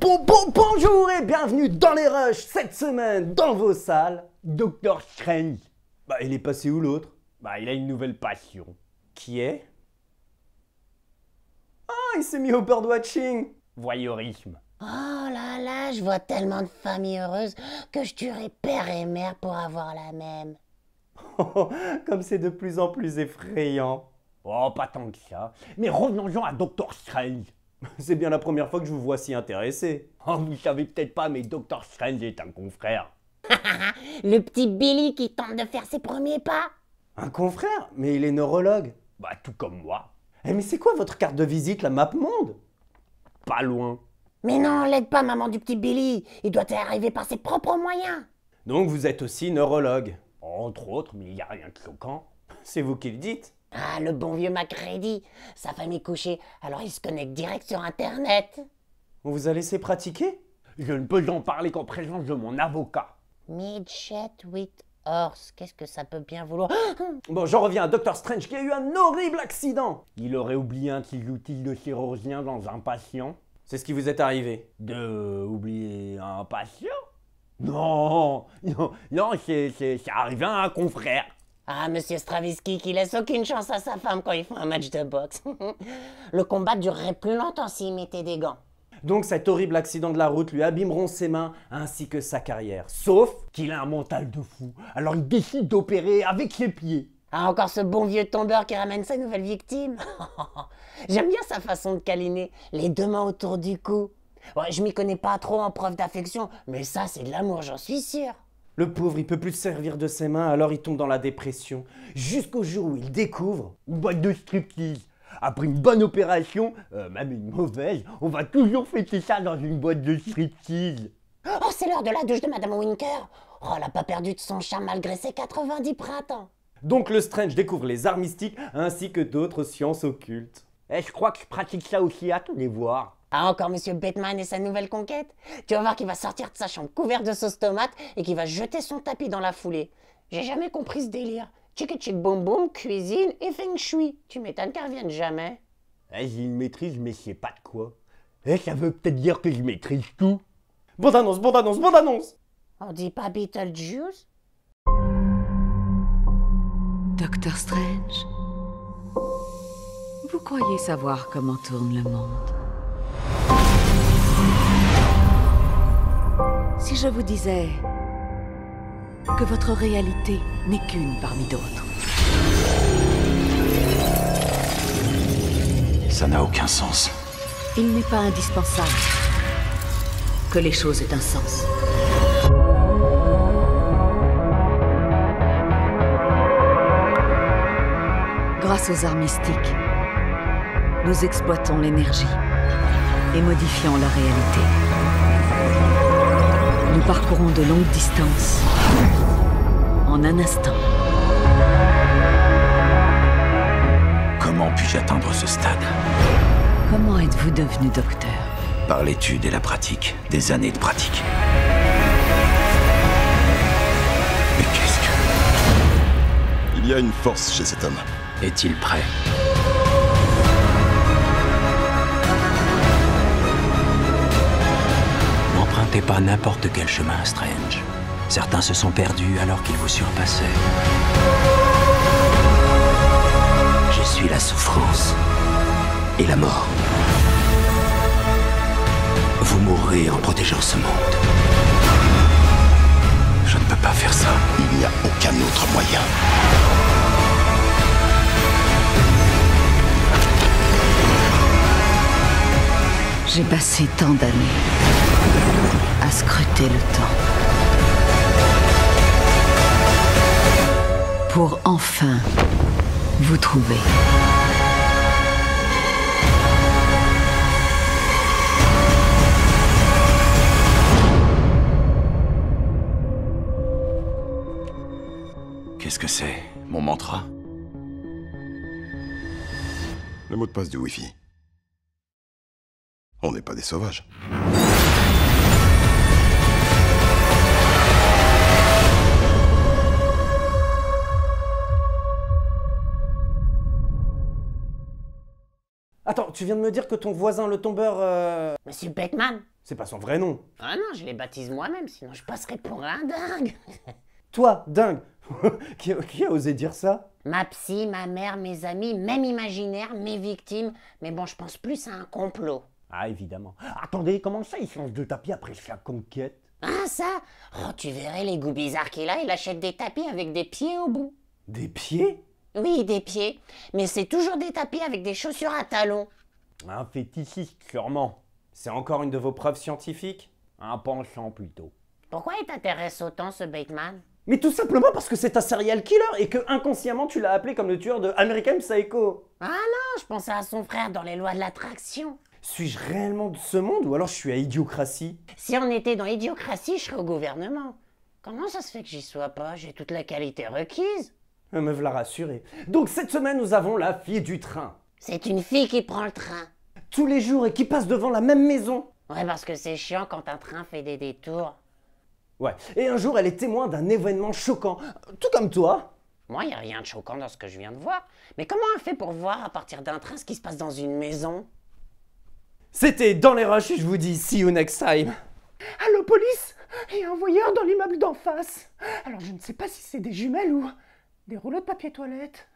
Bonjour et bienvenue dans les rushs cette semaine dans vos salles. Doctor Strange. Bah il est passé où l'autre? Bah il a une nouvelle passion. Qui est? Ah, il s'est mis au birdwatching. Voyeurisme. Oh là là, je vois tellement de familles heureuses que je tuerais père et mère pour avoir la même. Comme c'est de plus en plus effrayant. Oh, pas tant que ça. Mais revenons-en à Doctor Strange. C'est bien la première fois que je vous vois si intéressé. Oh, vous savez peut-être pas, mais Doctor Strange est un confrère. Le petit Billy qui tente de faire ses premiers pas. Un confrère? Mais il est neurologue. Bah tout comme moi. Eh mais c'est quoi votre carte de visite, la map monde? Pas loin. Mais non, l'aide pas maman du petit Billy. Il doit y arriver par ses propres moyens. Donc vous êtes aussi neurologue. Entre autres, mais il n'y a rien de choquant. C'est vous qui le dites. Ah, le bon vieux Macready. Sa femme est couchée, alors il se connecte direct sur Internet. On vous a laissé pratiquer? Je ne peux en parler qu'en présence de mon avocat. Midget with horse, qu'est-ce que ça peut bien vouloir? Bon, j'en reviens à Doctor Strange qui a eu un horrible accident. Il aurait oublié un petit outil de chirurgien dans un patient. C'est ce qui vous est arrivé? Oublier un patient? Non, c'est arrivé à un confrère. Ah, monsieur Stravinsky qui laisse aucune chance à sa femme quand ils font un match de boxe. Le combat durerait plus longtemps s'il mettait des gants. Donc cet horrible accident de la route lui abîmeront ses mains ainsi que sa carrière. Sauf qu'il a un mental de fou, alors il décide d'opérer avec ses pieds. Ah, encore ce bon vieux tombeur qui ramène sa nouvelle victime. J'aime bien sa façon de câliner, les deux mains autour du cou. Ouais, je m'y connais pas trop en preuve d'affection, mais ça c'est de l'amour, j'en suis sûr. Le pauvre, il peut plus se servir de ses mains, alors il tombe dans la dépression. Jusqu'au jour où il découvre une boîte de striptease. Après une bonne opération, même une mauvaise, on va toujours fêter ça dans une boîte de striptease. Oh, c'est l'heure de la douche de Madame Winker. Oh, elle a pas perdu de son charme malgré ses 90 printemps. Donc le Strange découvre les arts mystiques ainsi que d'autres sciences occultes. Et je crois que je pratique ça aussi, attendez voir. Ah, encore Monsieur Batman et sa nouvelle conquête? Tu vas voir qu'il va sortir de sa chambre couvert de sauce tomate et qu'il va jeter son tapis dans la foulée. J'ai jamais compris ce délire. Chick chick boum boum, cuisine et feng shui. Tu m'étonnes qu'elle revienne jamais. J'ai une maîtrise, mais je sais pas de quoi. Ça veut peut-être dire que je maîtrise tout. Bande annonce, bande annonce, bande annonce! On dit pas Beetlejuice? Docteur Strange, vous croyez savoir comment tourne le monde? Si je vous disais que votre réalité n'est qu'une parmi d'autres. Ça n'a aucun sens. Il n'est pas indispensable que les choses aient un sens. Grâce aux arts mystiques, nous exploitons l'énergie et modifions la réalité. Nous parcourons de longues distances en un instant. Comment puis-je atteindre ce stade? Comment êtes-vous devenu docteur? Par l'étude et la pratique, des années de pratique. Mais qu'est-ce que... Il y a une force chez cet homme. Est-il prêt? N'empruntez pas n'importe quel chemin, Strange. Certains se sont perdus alors qu'ils vous surpassaient. Je suis la souffrance et la mort. Vous mourrez en protégeant ce monde. Je ne peux pas faire ça. Il n'y a aucun autre moyen. J'ai passé tant d'années à scruter le temps pour enfin vous trouver. Qu'est-ce que c'est? Mon mantra. Le mot de passe du Wi-Fi. On n'est pas des sauvages. Attends, tu viens de me dire que ton voisin le tombeur... Monsieur Batman? C'est pas son vrai nom. Ah non, je les baptise moi-même, sinon je passerais pour un dingue. Toi, dingue. Qui a osé dire ça? Ma psy, ma mère, mes amis, même imaginaire, mes victimes. Mais bon, je pense plus à un complot. Ah, évidemment. Attendez, comment ça, il change de tapis après chaque conquête? Ah ça? Oh, tu verrais les goûts bizarres qu'il a, il achète des tapis avec des pieds au bout. Des pieds? Oui, des pieds. Mais c'est toujours des tapis avec des chaussures à talons. Un fétichiste, sûrement. C'est encore une de vos preuves scientifiques? Un penchant, plutôt. Pourquoi il t'intéresse autant, ce Bateman? Mais tout simplement parce que c'est un serial killer et que inconsciemment tu l'as appelé comme le tueur de American Psycho. Ah non, je pensais à son frère dans les lois de l'attraction. Suis-je réellement de ce monde ou alors je suis à Idiocratie? Si on était dans Idiocratie, je serais au gouvernement. Comment ça se fait que j'y sois pas? J'ai toute la qualité requise. Me v'là rassuré. Donc cette semaine nous avons la fille du train. C'est une fille qui prend le train. Tous les jours et qui passe devant la même maison. Ouais, parce que c'est chiant quand un train fait des détours. Ouais, et un jour elle est témoin d'un événement choquant, tout comme toi. Moi, y a rien de choquant dans ce que je viens de voir. Mais comment elle fait pour voir à partir d'un train ce qui se passe dans une maison? C'était Dans les Rushs et je vous dis see you next time. Allô, police? Il y a un voyeur dans l'immeuble d'en face. Alors, je ne sais pas si c'est des jumelles ou des rouleaux de papier toilette.